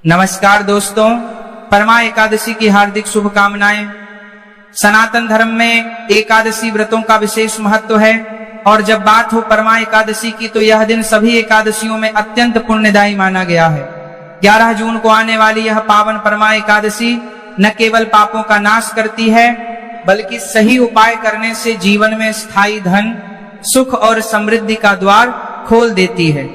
नमस्कार दोस्तों, परमा एकादशी की हार्दिक शुभकामनाएं। सनातन धर्म में एकादशी व्रतों का विशेष महत्व है और जब बात हो परमा एकादशी की तो यह दिन सभी एकादशियों में अत्यंत पुण्यदायी माना गया है। 11 जून को आने वाली यह पावन परमा एकादशी न केवल पापों का नाश करती है बल्कि सही उपाय करने से जीवन में स्थायी धन, सुख और समृद्धि का द्वार खोल देती है।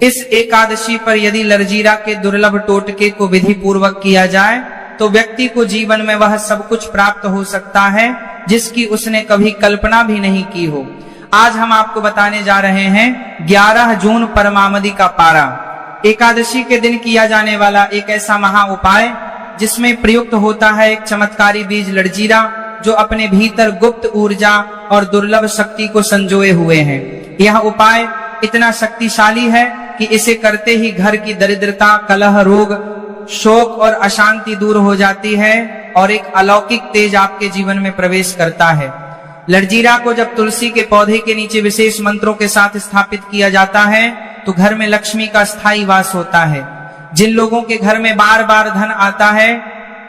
इस एकादशी पर यदि लरजीरा के दुर्लभ टोटके को विधि पूर्वक किया जाए तो व्यक्ति को जीवन में वह सब कुछ प्राप्त हो सकता है जिसकी उसने कभी कल्पना भी नहीं की हो। आज हम आपको बताने जा रहे हैं 11 जून परमामदि का पारा, एकादशी के दिन किया जाने वाला एक ऐसा महा उपाय जिसमें प्रयुक्त होता है एक चमत्कारी बीज लरजीरा जो अपने भीतर गुप्त ऊर्जा और दुर्लभ शक्ति को संजोए हुए है। यह उपाय इतना शक्तिशाली है कि इसे करते ही घर की दरिद्रता, कलह, रोग, शोक और अशांति दूर हो जाती है और एक अलौकिक तेज आपके जीवन में प्रवेश करता है। लरजीरा को जब तुलसी के पौधे के नीचे विशेष मंत्रों के साथ स्थापित किया जाता है तो घर में लक्ष्मी का स्थायी वास होता है। जिन लोगों के घर में बार बार धन आता है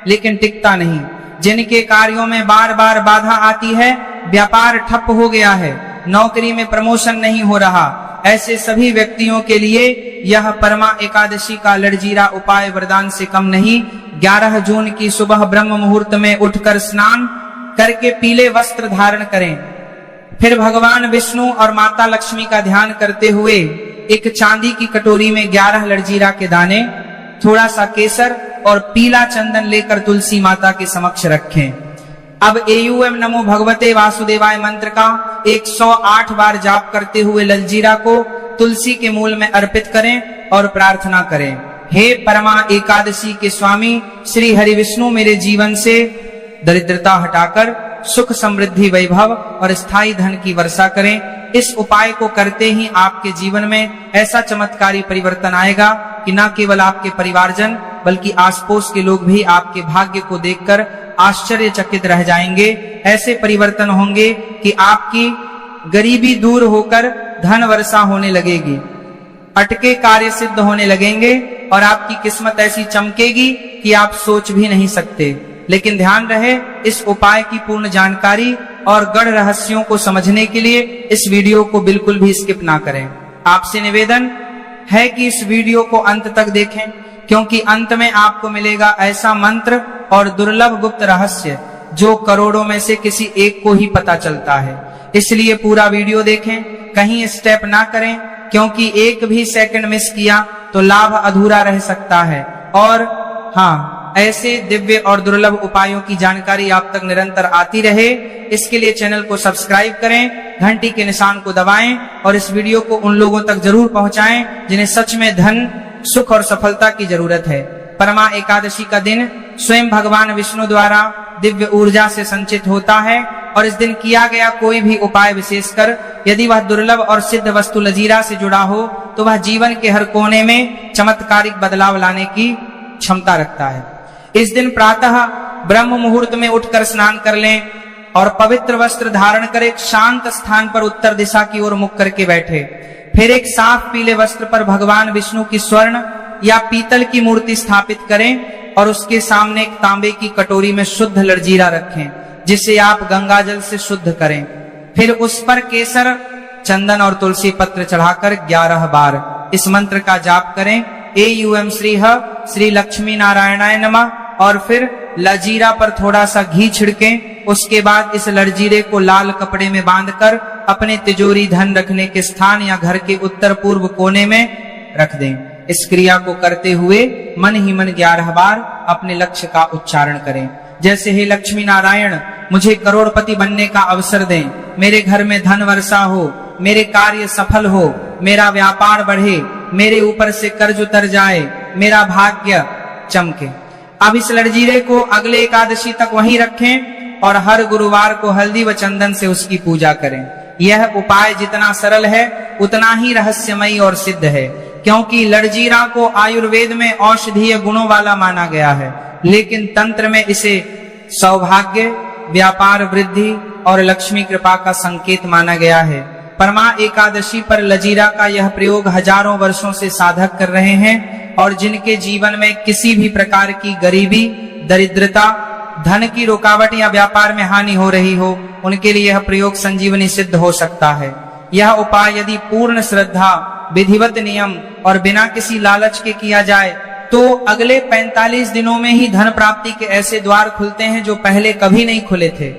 लेकिन टिकता नहीं, जिनके कार्यों में बार बार बाधा आती है, व्यापार ठप हो गया है, नौकरी में प्रमोशन नहीं हो रहा, ऐसे सभी व्यक्तियों के लिए यह परमा एकादशी का लरजीरा उपाय वरदान से कम नहीं। 11 जून की सुबह ब्रह्म मुहूर्त में उठकर स्नान करके पीले वस्त्र धारण करें, फिर भगवान विष्णु और माता लक्ष्मी का ध्यान करते हुए एक चांदी की कटोरी में 11 लरजीरा के दाने, थोड़ा सा केसर और पीला चंदन लेकर तुलसी माता के समक्ष रखें। अब एयूएम नमो भगवते वासुदेवाय मंत्र का 108 बार जाप करते हुए लरजीरा को तुलसी के मूल में अर्पित करें और प्रार्थना करें, हे परमा एकादशी के स्वामी श्री हरि विष्णु, मेरे जीवन से दरिद्रता हटाकर सुख, समृद्धि, वैभव और स्थायी धन की वर्षा करें। इस उपाय को करते ही आपके जीवन में ऐसा चमत्कारी परिवर्तन आएगा कि न केवल आपके परिवारजन बल्कि आसपास के लोग भी आपके भाग्य को देखकर आश्चर्यचकित रह जाएंगे। ऐसे परिवर्तन होंगे कि आपकी गरीबी दूर होकर धन वर्षा होने लगेगी, अटके कार्य सिद्ध होने लगेंगे और आपकी किस्मत ऐसी चमकेगी कि आप सोच भी नहीं सकते। लेकिन ध्यान रहे, इस उपाय की पूर्ण जानकारी और गढ़ रहस्यों को समझने के लिए इस वीडियो को बिल्कुल भी स्किप ना करें। आपसे निवेदन है कि इस वीडियो को अंत तक देखें क्योंकि अंत में आपको मिलेगा ऐसा मंत्र और दुर्लभ गुप्त रहस्य जो करोड़ों में से किसी एक को ही पता चलता है। इसलिए पूरा वीडियो देखें, कहीं स्टेप ना करें क्योंकि एक भी सेकंड मिस किया तो लाभ अधूरा रह सकता है। और हाँ, ऐसे दिव्य और दुर्लभ उपायों की जानकारी आप तक निरंतर आती रहे, इसके लिए चैनल को सब्सक्राइब करें, घंटी के निशान को दबाएं और इस वीडियो को उन लोगों तक जरूर पहुंचाएं जिन्हें सच में धन, सुख और सफलता की जरूरत है। परमा एकादशी का दिन स्वयं भगवान विष्णु द्वारा दिव्य ऊर्जा से संचित होता है और इस दिन किया गया कोई भी उपाय, विशेषकर यदि वह दुर्लभ और सिद्ध वस्तु लरजीरा से जुड़ा हो तो वह जीवन के हर कोने में चमत्कारिक बदलाव लाने की क्षमता रखता है। इस दिन प्रातः ब्रह्म मुहूर्त में उठकर स्नान कर लें और पवित्र वस्त्र धारण कर एक शांत स्थान पर उत्तर दिशा की ओर मुख करके बैठे। फिर एक साफ पीले वस्त्र पर भगवान विष्णु की स्वर्ण या पीतल की मूर्ति स्थापित करें और उसके सामने एक तांबे की कटोरी में शुद्ध लरजीरा रखें जिसे आप गंगा जल से शुद्ध करें। फिर उस पर केसर, चंदन और तुलसी पत्र चढ़ाकर 11 बार इस मंत्र का जाप करें, एयूएम श्री लक्ष्मी नारायणाय नमः, और फिर लरजीरा पर थोड़ा सा घी छिड़कें। उसके बाद इस लरजीरे को लाल कपड़े में बांधकर अपने तिजोरी, धन रखने के स्थान या घर के उत्तर पूर्व कोने में रख दें। इस क्रिया को करते हुए मन ही मन 11 बार अपने लक्ष्य का उच्चारण करें, जैसे हे लक्ष्मी नारायण, मुझे करोड़पति बनने का अवसर दें, मेरे घर में धन वर्षा हो, मेरे कार्य सफल हो, मेरा व्यापार बढ़े, मेरे ऊपर से कर्ज उतर जाए, मेरा भाग्य चमके। अब इस लरजीरे को अगले एकादशी तक वहीं रखें और हर गुरुवार को हल्दी व चंदन से उसकी पूजा करें। यह उपाय जितना सरल है उतना ही रहस्यमयी और सिद्ध है क्योंकि लरजीरा को आयुर्वेद में औषधीय गुणों वाला माना गया है, लेकिन तंत्र में इसे सौभाग्य, व्यापार वृद्धि और लक्ष्मी कृपा का संकेत माना गया है। परमा एकादशी पर लरजीरा का यह प्रयोग हजारों वर्षों से साधक कर रहे हैं और जिनके जीवन में किसी भी प्रकार की गरीबी, दरिद्रता, धन की रुकावट या व्यापार में हानि हो रही हो, उनके लिए यह प्रयोग संजीवनी सिद्ध हो सकता है। यह उपाय यदि पूर्ण श्रद्धा, विधिवत नियम और बिना किसी लालच के किया जाए तो अगले 45 दिनों में ही धन प्राप्ति के ऐसे द्वार खुलते हैं जो पहले कभी नहीं खुले थे।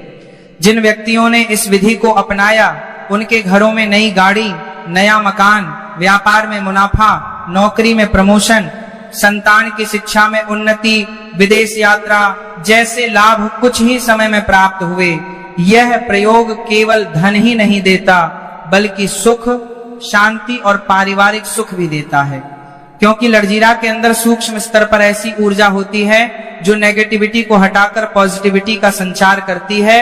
जिन व्यक्तियों ने इस विधि को अपनाया उनके घरों में नई गाड़ी, नया मकान, व्यापार में मुनाफा, नौकरी में प्रमोशन, संतान की शिक्षा में उन्नति, विदेश यात्रा जैसे लाभ कुछ ही समय में प्राप्त हुए। यह प्रयोग केवल धन ही नहीं देता बल्कि सुख, शांति और पारिवारिक सुख भी देता है, क्योंकि लड़जीरा के अंदर सूक्ष्म स्तर पर ऐसी ऊर्जा होती है जो नेगेटिविटी को हटाकर पॉजिटिविटी का संचार करती है।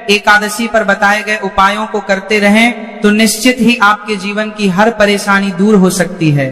एकादशी पर बताए गए उपायों को करते रहें तो निश्चित ही आपके जीवन की हर परेशानी दूर हो सकती है।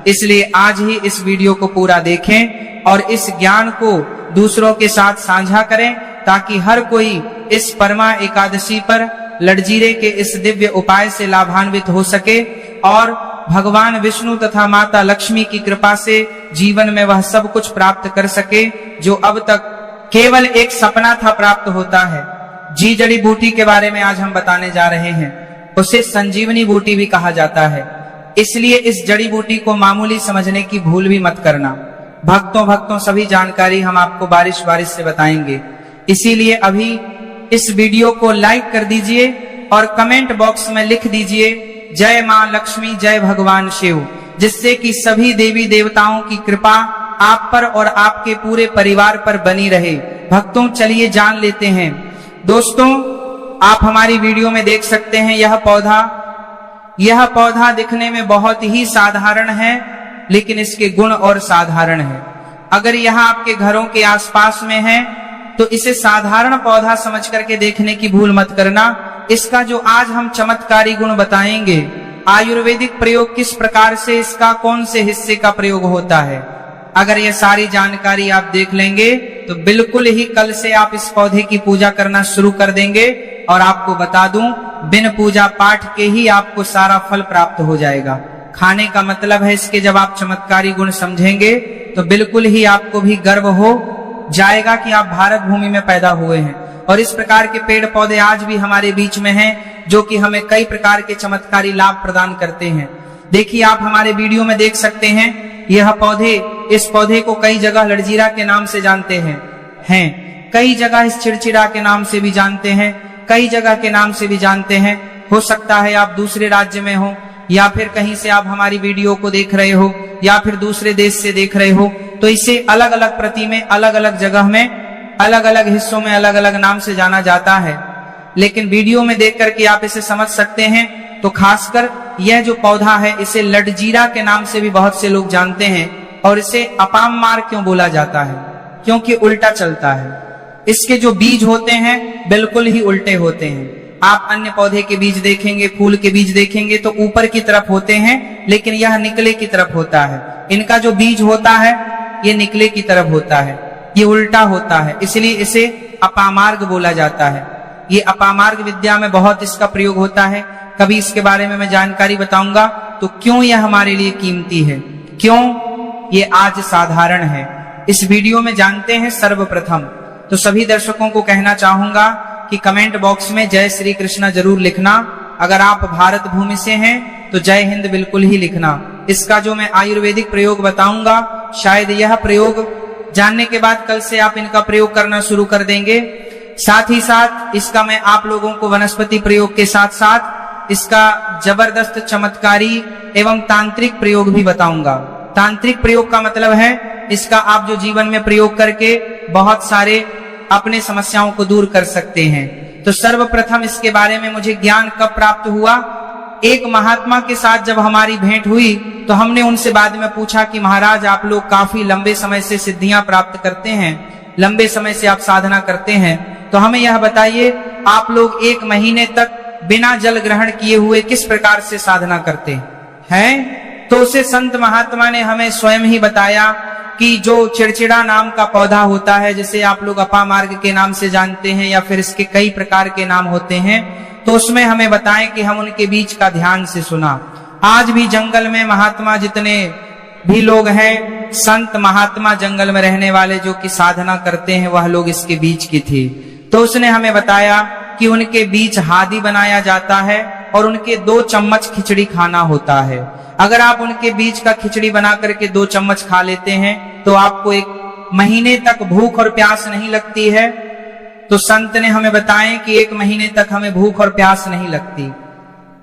इसलिए आज ही इस वीडियो को पूरा देखें और इस ज्ञान को दूसरों के साथ साझा करें ताकि हर कोई इस परमा एकादशी पर लड़जीरे के इस दिव्य उपाय से लाभान्वित हो सके और भगवान विष्णु तथा माता लक्ष्मी की कृपा से जीवन में वह सब कुछ प्राप्त कर सके जो अब तक केवल एक सपना था प्राप्त होता है। जी जड़ी बूटी के बारे में आज हम बताने जा रहे हैं। उसे संजीवनी बूटी भी कहा जाता है, इसलिए इस जड़ी बूटी को मामूली समझने की भूल भी मत करना। भक्तों सभी जानकारी हम आपको बारिश से बताएंगे। इसीलिए अभी इस वीडियो को लाइक कर दीजिए और कमेंट बॉक्स में लिख दीजिए जय मां लक्ष्मी, जय भगवान शिव, जिससे कि सभी देवी देवताओं की कृपा आप पर और आपके पूरे परिवार पर बनी रहे। भक्तों चलिए जान लेते हैं। दोस्तों आप हमारी वीडियो में देख सकते हैं यह पौधा दिखने में बहुत ही साधारण है, लेकिन इसके गुण और साधारण है। अगर यह आपके घरों के आसपास में है तो इसे साधारण पौधा समझ करके देखने की भूल मत करना। इसका जो आज हम चमत्कारी गुण बताएंगे, आयुर्वेदिक प्रयोग किस प्रकार से, इसका कौन से हिस्से का प्रयोग होता है, अगर ये सारी जानकारी आप देख लेंगे तो बिल्कुल ही कल से आप इस पौधे की पूजा करना शुरू कर देंगे। और आपको बता दूं, बिन पूजा पाठ के ही आपको सारा फल प्राप्त हो जाएगा। खाने का मतलब है इसके जब आप चमत्कारी गुण समझेंगे तो बिल्कुल ही आपको भी गर्व हो जाएगा कि आप भारत भूमि में पैदा हुए हैं। और इस प्रकार के पेड़ पौधे आज भी हमारे बीच में हैं जो कि हमें कई प्रकार के चमत्कारी लाभ प्रदान करते हैं। देखिए आप हमारे वीडियो में देख सकते हैं इस पौधे को कई जगह लड़जीरा के नाम से जानते हैं, कई जगह इस चिड़चिड़ा के नाम से भी जानते हैं, कई जगह के नाम से भी जानते हैं। हो सकता है आप दूसरे राज्य में हो या फिर कहीं से आप हमारी वीडियो को देख रहे हो या फिर दूसरे देश से देख रहे हो, तो इसे अलग अलग प्रति में, अलग अलग जगह में, अलग अलग हिस्सों में अलग अलग नाम से जाना जाता है। लेकिन वीडियो में देख करके आप इसे समझ सकते हैं। तो खासकर यह जो पौधा है इसे लड़जीरा के नाम से भी बहुत से लोग जानते हैं। और इसे अपाम मार्ग क्यों बोला जाता है? क्योंकि उल्टा चलता है। इसके जो बीज होते हैं बिल्कुल ही उल्टे होते हैं। आप अन्य पौधे के बीज देखेंगे, फूल के बीज देखेंगे तो ऊपर की तरफ होते हैं, लेकिन यह निकले की तरफ होता है। इनका जो बीज होता है ये निकले की तरफ होता है, ये उल्टा होता है, इसलिए इसे अपामार्ग बोला जाता है। ये अपामार्ग विद्या में बहुत इसका प्रयोग होता है। कभी इसके बारे में मैं जानकारी बताऊंगा। तो क्यों यह हमारे लिए कीमती है, क्यों ये आज साधारण है, इस वीडियो में जानते हैं। सर्वप्रथम तो सभी दर्शकों को कहना चाहूंगा कि कमेंट बॉक्स में जय श्री कृष्णा जरूर लिखना। अगर आप भारत भूमि से हैं तो जय हिंद बिल्कुल ही लिखना। इसका जो मैं आयुर्वेदिक प्रयोग बताऊंगा, शायद यह प्रयोग जानने के बाद कल से आप इनका प्रयोग करना शुरू कर देंगे। साथ ही साथ इसका मैं आप लोगों को वनस्पति प्रयोग के साथ साथ इसका जबरदस्त चमत्कारी एवं तांत्रिक प्रयोग भी बताऊंगा। तांत्रिक प्रयोग का मतलब है इसका आप जो जीवन में प्रयोग करके बहुत सारे अपने समस्याओं को दूर कर सकते हैं। तो सर्वप्रथम इसके बारे में मुझे ज्ञान कब प्राप्त हुआ? एक महात्मा के साथ जब हमारी भेंट हुई तो हमने उनसे बाद में पूछा कि महाराज आप लोग काफी लंबे समय से सिद्धियां प्राप्त करते हैं, लंबे समय से आप साधना करते हैं, तो हमें यह बताइए आप लोग 1 महीने तक बिना जल ग्रहण किए हुए किस प्रकार से साधना करते हैं? तो उसे संत महात्मा ने हमें स्वयं ही बताया कि जो चिड़चिड़ा नाम का पौधा होता है, जिसे आप लोग अपामार्ग के नाम से जानते हैं या फिर इसके कई प्रकार के नाम होते हैं, तो उसमें हमें बताएं कि हम उनके बीज का ध्यान से सुना। आज भी जंगल में महात्मा जितने भी लोग हैं, संत महात्मा जंगल में रहने वाले जो कि साधना करते हैं, वह लोग इसके बीच की थे। तो उसने हमें बताया कि उनके बीच हादी बनाया जाता है और उनके 2 चम्मच खिचड़ी खाना होता है। अगर आप उनके बीच का खिचड़ी बना करके 2 चम्मच खा लेते हैं तो आपको 1 महीने तक भूख और प्यास नहीं लगती है। तो संत ने हमें बताया कि 1 महीने तक हमें भूख और प्यास नहीं लगती।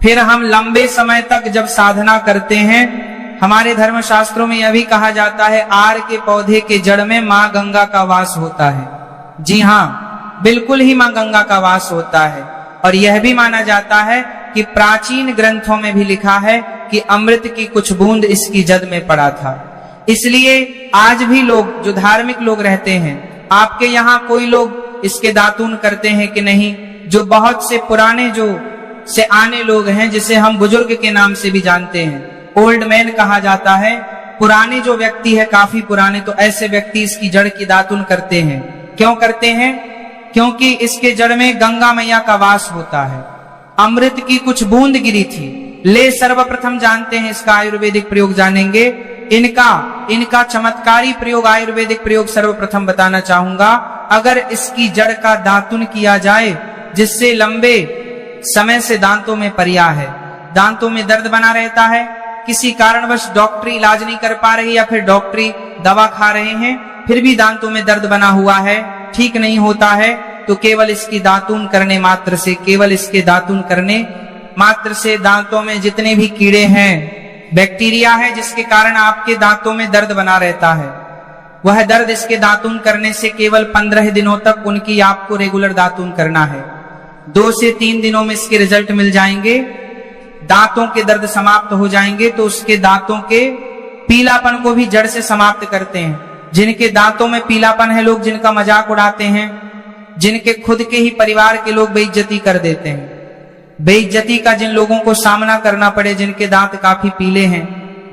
फिर हम लंबे समय तक जब साधना करते हैं, हमारे धर्म शास्त्रों में यह भी कहा जाता है, आर के पौधे के जड़ में मां गंगा का वास होता है। जी हाँ, बिल्कुल ही मां गंगा का वास होता है। और यह भी माना जाता है कि प्राचीन ग्रंथों में भी लिखा है कि अमृत की कुछ बूंद इसकी जद में पड़ा था। इसलिए आज भी लोग जो धार्मिक लोग रहते हैं, आपके यहाँ कोई लोग इसके दातून करते हैं कि नहीं? जो बहुत से पुराने जो से आने लोग हैं, जिसे हम बुजुर्ग के नाम से भी जानते हैं, ओल्ड मैन कहा जाता है, पुराने जो व्यक्ति है, काफी पुराने, तो ऐसे व्यक्ति इसकी जड़ की दातून करते हैं। क्यों करते हैं? क्योंकि इसके जड़ में गंगा मैया का वास होता है। अमृत की कुछ बूंद गिरी थी। ले सर्वप्रथम जानते हैं इसका आयुर्वेदिक प्रयोग जानेंगे। इनका चमत्कारी प्रयोग, आयुर्वेदिक प्रयोग सर्वप्रथम बताना चाहूंगा। अगर इसकी जड़ का दातुन किया जाए, जिससे लंबे समय से दांतों में परिया है, दांतों में दर्द बना रहता है, किसी कारणवश डॉक्टरी इलाज नहीं कर पा रही या फिर डॉक्टरी दवा खा रहे हैं, फिर भी दांतों में दर्द बना हुआ है, ठीक नहीं होता है, तो केवल इसकी दातून करने मात्र से, केवल इसके दातून करने मात्र से दांतों में जितने भी कीड़े हैं, बैक्टीरिया है जिसके कारण आपके दांतों में दर्द बना रहता है, वह दर्द इसके दातून करने से केवल 15 दिनों तक उनकी आपको रेगुलर दातून करना है। 2 से 3 दिनों में इसके रिजल्ट मिल जाएंगे, दांतों के दर्द समाप्त हो जाएंगे। तो उसके दांतों के पीलापन को भी जड़ से समाप्त करते हैं। जिनके दांतों में पीलापन है, लोग जिनका मजाक उड़ाते हैं, जिनके खुद के ही परिवार के लोग बेइज्जती कर देते हैं, बेइज्जती का जिन लोगों को सामना करना पड़े, जिनके दांत काफी पीले हैं,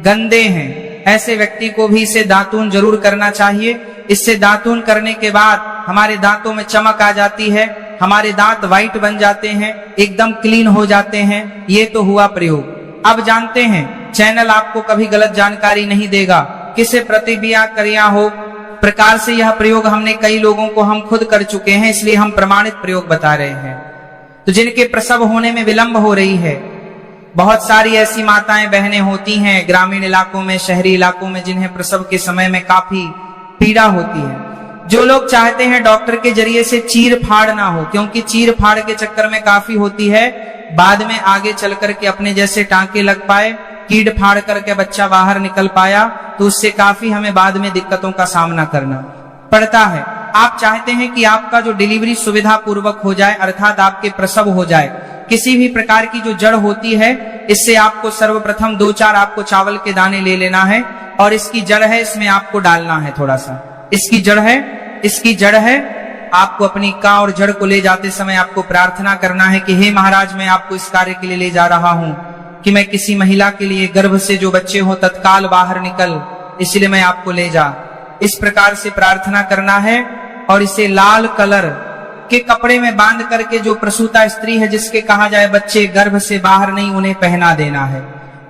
गंदे हैं, ऐसे व्यक्ति को भी इसे दातून जरूर करना चाहिए। इससे दातून करने के बाद हमारे दांतों में चमक आ जाती है, हमारे दांत व्हाइट बन जाते हैं, एकदम क्लीन हो जाते हैं। ये तो हुआ प्रयोग। अब जानते हैं, चैनल आपको कभी गलत जानकारी नहीं देगा, किसे प्रतिक्रिया करिया हो प्रकार से यह प्रयोग हमने कई लोगों को हम खुद कर चुके हैं, इसलिए हम प्रमाणित प्रयोग बता रहे हैं। तो जिनके प्रसव होने में विलंब हो रही है, बहुत सारी ऐसी माताएं बहनें होती हैं ग्रामीण इलाकों में, शहरी इलाकों में, जिन्हें प्रसव के समय में काफी पीड़ा होती है। जो लोग चाहते हैं डॉक्टर के जरिए से चीर फाड़ ना हो, क्योंकि चीर फाड़ के चक्कर में काफी होती है, बाद में आगे चल करके अपने जैसे टांके लग पाए, कीड़ फाड़ करके बच्चा बाहर निकल पाया, तो उससे काफी हमें बाद में दिक्कतों का सामना करना पड़ता है। आप चाहते हैं कि आपका जो डिलीवरी सुविधा पूर्वक हो जाए, अर्थात आपके प्रसव हो जाए। किसी भी प्रकार की जो जड़ होती है, इससे आपको सर्वप्रथम 2-4 आपको चावल के दाने ले लेना है, और इसकी जड़ है, इसमें आपको डालना है थोड़ा सा। इसकी जड़ है, आपको अपनी का और जड़ को ले जाते समय आपको प्रार्थना करना है कि हे महाराज, मैं आपको इस कार्य के लिए ले जा रहा हूं कि मैं किसी महिला के लिए गर्भ से जो बच्चे हो तत्काल बाहर निकल, इसलिए मैं आपको ले जा। इस प्रकार से प्रार्थना करना है, और इसे लाल कलर के कपड़े में बांध करके जो प्रसूता स्त्री है, जिसके कहा जाए बच्चे गर्भ से बाहर नहीं, उन्हें पहना देना है।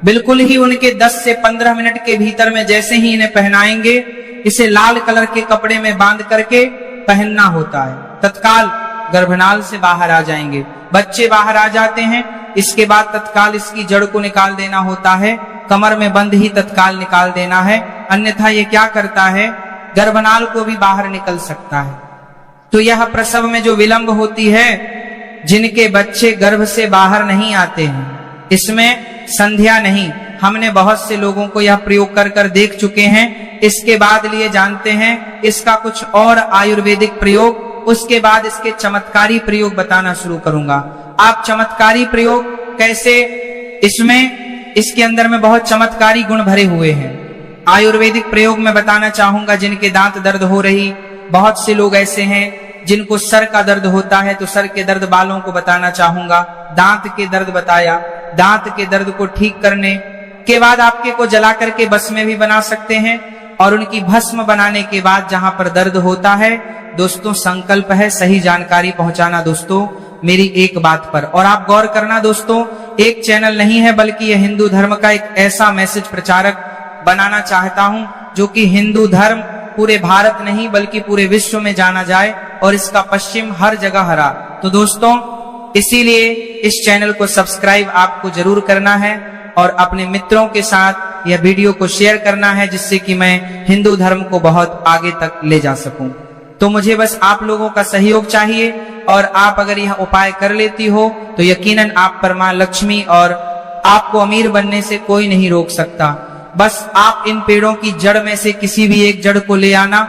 बिल्कुल ही उनके 10 से 15 मिनट के भीतर में जैसे ही इन्हें पहनाएंगे, इसे लाल कलर के कपड़े में बांध करके पहनना होता है, तत्काल गर्भनाल से बाहर आ जाएंगे, बच्चे बाहर आ जाते हैं। इसके बाद तत्काल इसकी जड़ को निकाल देना होता है, कमर में बंद ही तत्काल निकाल देना है, अन्यथा ये क्या करता है, गर्भनाल को भी बाहर निकल सकता है। तो यह प्रसव में जो विलंब होती है, जिनके बच्चे गर्भ से बाहर नहीं आते हैं, इसमें संध्या नहीं। हमने बहुत से लोगों को यह प्रयोग कर कर देख चुके हैं। इसके बाद लिए जानते हैं इसका कुछ और आयुर्वेदिक प्रयोग, उसके बाद इसके चमत्कारी प्रयोग बताना शुरू करूंगा। आप चमत्कारी प्रयोग कैसे, इसमें इसके अंदर में बहुत चमत्कारी गुण भरे हुए हैं। आयुर्वेदिक प्रयोग में बताना चाहूंगा, जिनके दांत दर्द हो रही, बहुत से लोग ऐसे हैं जिनको सर का दर्द होता है, तो सर के दर्द वालों को बताना चाहूंगा। दांत के दर्द बताया, दांत के दर्द को ठीक करने के बाद आपके को जला करके भस्म में भी बना सकते हैं, और उनकी भस्म बनाने के बाद जहां पर दर्द होता है, दोस्तों संकल्प है सही जानकारी पहुंचाना दोस्तों मेरी एक बात पर। और आप गौर करना दोस्तों, एक चैनल नहीं है, बल्कि यह हिंदू धर्म का एक ऐसा मैसेज प्रचारक बनाना चाहता हूं, जो कि हिंदू धर्म पूरे भारत नहीं बल्कि पूरे विश्व में जाना जाए और इसका पश्चिम हर जगह हरा। तो दोस्तों, इसीलिए इस चैनल को सब्सक्राइब आपको जरूर करना है और अपने मित्रों के साथ यह वीडियो को शेयर करना है, जिससे कि मैं हिंदू धर्म को बहुत आगे तक ले जा सकूं। तो मुझे बस आप लोगों का सहयोग चाहिए, और आप अगर यह उपाय कर लेती हो तो यकीनन आप पर मां लक्ष्मी और आपको अमीर बनने से कोई नहीं रोक सकता। बस आप इन पेड़ों की जड़ में से किसी भी एक जड़ को ले आना।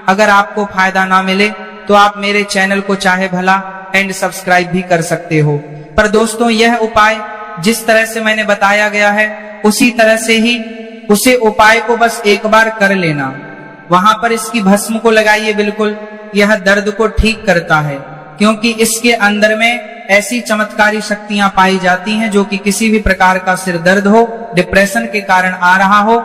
अगर आपको फायदा ना मिले तो आप मेरे चैनल को चाहे भला एंड सब्सक्राइब भी कर सकते हो। पर दोस्तों, यह उपाय जिस तरह से मैंने बताया गया है उसी तरह से ही उसे उपाय को बस एक बार कर लेना। वहां पर इसकी भस्म को लगाइए। बिल्कुल यह दर्द को ठीक करता है, क्योंकि इसके अंदर में ऐसी चमत्कारी शक्तियां पाई जाती हैं जो कि किसी भी प्रकार का सिर दर्द हो, डिप्रेशन के कारण आ रहा हो,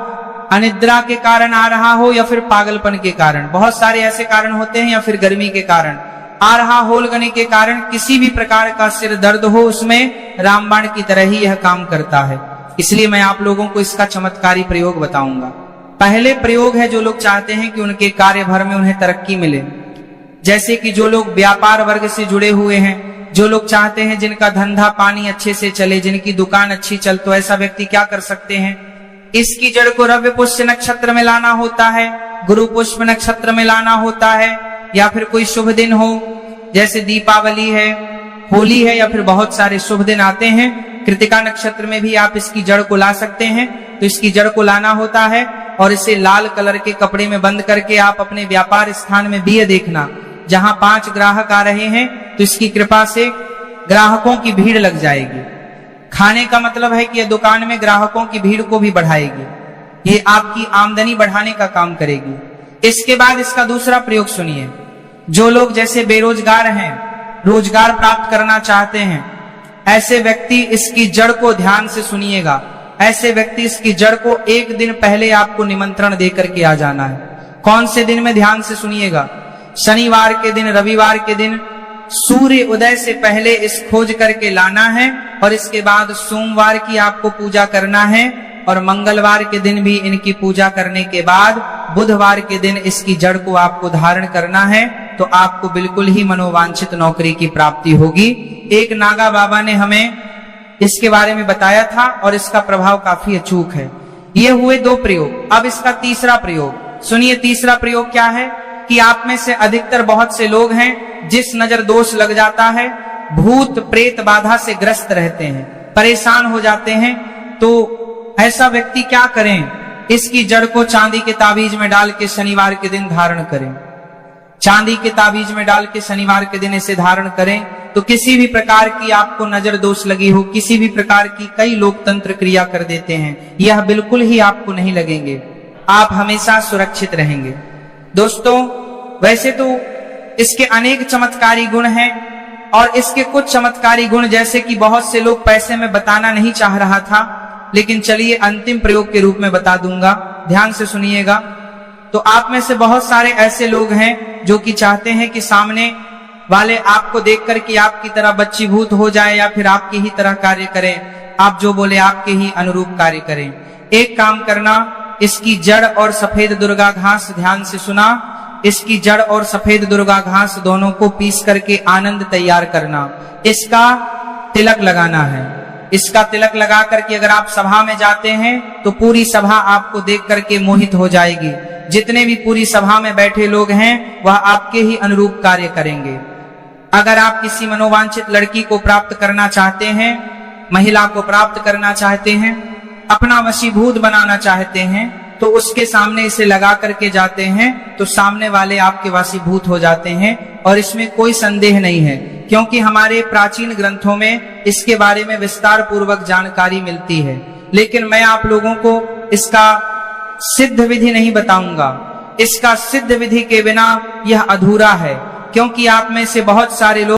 अनिद्रा के कारण आ रहा हो, या फिर पागलपन के कारण, बहुत सारे ऐसे कारण होते हैं, या फिर गर्मी के कारण आ रहा, होलगनी के कारण, किसी भी प्रकार का सिर दर्द हो, उसमें रामबाण की तरह ही यह काम करता है। इसलिए मैं आप लोगों को इसका चमत्कारी प्रयोग बताऊंगा। पहले प्रयोग है जो लोग चाहते हैं कि उनके कार्य भर में उन्हें तरक्की मिले, जैसे कि जो लोग व्यापार वर्ग से जुड़े हुए हैं, जो लोग चाहते हैं जिनका धंधा पानी अच्छे से चले, जिनकी दुकान अच्छी चल, तो ऐसा व्यक्ति क्या कर सकते हैं, इसकी जड़ को रवि पुष्य नक्षत्र में लाना होता है, गुरु पुष्प नक्षत्र में लाना होता है, या फिर कोई शुभ दिन हो, जैसे दीपावली है, होली है, या फिर बहुत सारे शुभ दिन आते हैं। कृतिका नक्षत्र में भी आप इसकी जड़ को ला सकते हैं। तो इसकी जड़ को लाना होता है और इसे लाल कलर के कपड़े में बंद करके आप अपने व्यापार स्थान में दिए देखना। जहां 5 ग्राहक आ रहे हैं तो इसकी कृपा से ग्राहकों की भीड़ लग जाएगी। खाने का मतलब है कि यह दुकान में ग्राहकों की भीड़ को भी बढ़ाएगी। ये आपकी आमदनी बढ़ाने का काम करेगी। इसके बाद इसका दूसरा प्रयोग सुनिए। जो लोग जैसे बेरोजगार हैं, रोजगार प्राप्त करना चाहते हैं, ऐसे व्यक्ति इसकी जड़ को ध्यान से सुनिएगा। ऐसे व्यक्ति इसकी जड़ को एक दिन पहले आपको निमंत्रण देकर के आ जाना है। कौन से दिन में, ध्यान से सुनिएगा। शनिवार के दिन, रविवार के दिन सूर्य उदय से पहले इस खोज करके लाना है, और इसके बाद सोमवार की आपको पूजा करना है, और मंगलवार के दिन भी इनकी पूजा करने के बाद बुधवार के दिन इसकी जड़ को आपको धारण करना है। तो आपको बिल्कुल ही मनोवांछित नौकरी की प्राप्ति होगी। एक नागा बाबा ने हमें इसके बारे में बताया था और इसका प्रभाव काफी अचूक है। ये हुए 2 प्रयोग। अब इसका तीसरा प्रयोग सुनिए। तीसरा प्रयोग क्या है कि आप में से अधिकतर बहुत से लोग हैं जिस नजर दोष लग जाता है, भूत प्रेत बाधा से ग्रस्त रहते हैं, परेशान हो जाते हैं। तो ऐसा व्यक्ति क्या करें, इसकी जड़ को चांदी के ताबीज में डाल के शनिवार के दिन धारण करें। चांदी के ताबीज में डाल के शनिवार के दिन इसे धारण करें तो किसी भी प्रकार की आपको नजर दोष लगी हो, किसी भी प्रकार की, कई लोग तंत्र क्रिया कर देते हैं, यह बिल्कुल ही आपको नहीं लगेंगे। आप हमेशा सुरक्षित रहेंगे। दोस्तों, वैसे तो इसके अनेक चमत्कारी गुण हैं, और इसके कुछ चमत्कारी गुण जैसे कि बहुत से लोग पैसे में बताना नहीं चाह रहा था, लेकिन चलिए अंतिम प्रयोग के रूप में बता दूंगा। ध्यान से सुनिएगा। तो आप में से बहुत सारे ऐसे लोग हैं जो कि चाहते हैं कि सामने वाले आपको देख करके आपकी तरह बच्चीभूत हो जाए, या फिर आपकी ही तरह कार्य करें, आप जो बोले आपके ही अनुरूप कार्य करें। एक काम करना, इसकी जड़ और सफेद दुर्गा घास, ध्यान से सुना, इसकी जड़ और सफेद दुर्गा घास दोनों को पीस करके आनंद तैयार करना। इसका तिलक लगाना है। इसका तिलक लगा करके अगर आप सभा में जाते हैं तो पूरी सभा आपको देख करके मोहित हो जाएगी। जितने भी पूरी सभा में बैठे लोग हैं वह आपके ही अनुरूप कार्य करेंगे। अगर आप किसी मनोवांछित लड़की को प्राप्त करना चाहते हैं, महिला को प्राप्त करना चाहते हैं, अपना वशीभूत बनाना चाहते हैं, तो उसके सामने इसे लगा करके जाते हैं तो सामने वाले आपके वशीभूत हो जाते हैं। और इसमें कोई संदेह नहीं है, क्योंकि हमारे प्राचीन ग्रंथों में इसके बारे में विस्तार पूर्वक जानकारी मिलती है। लेकिन मैं आप लोगों को इसका सिद्ध विधि नहीं बताऊंगा। इसका सिद्ध विधि के बिना यह अधूरा है, क्योंकि आप में से बहुत सारे लोग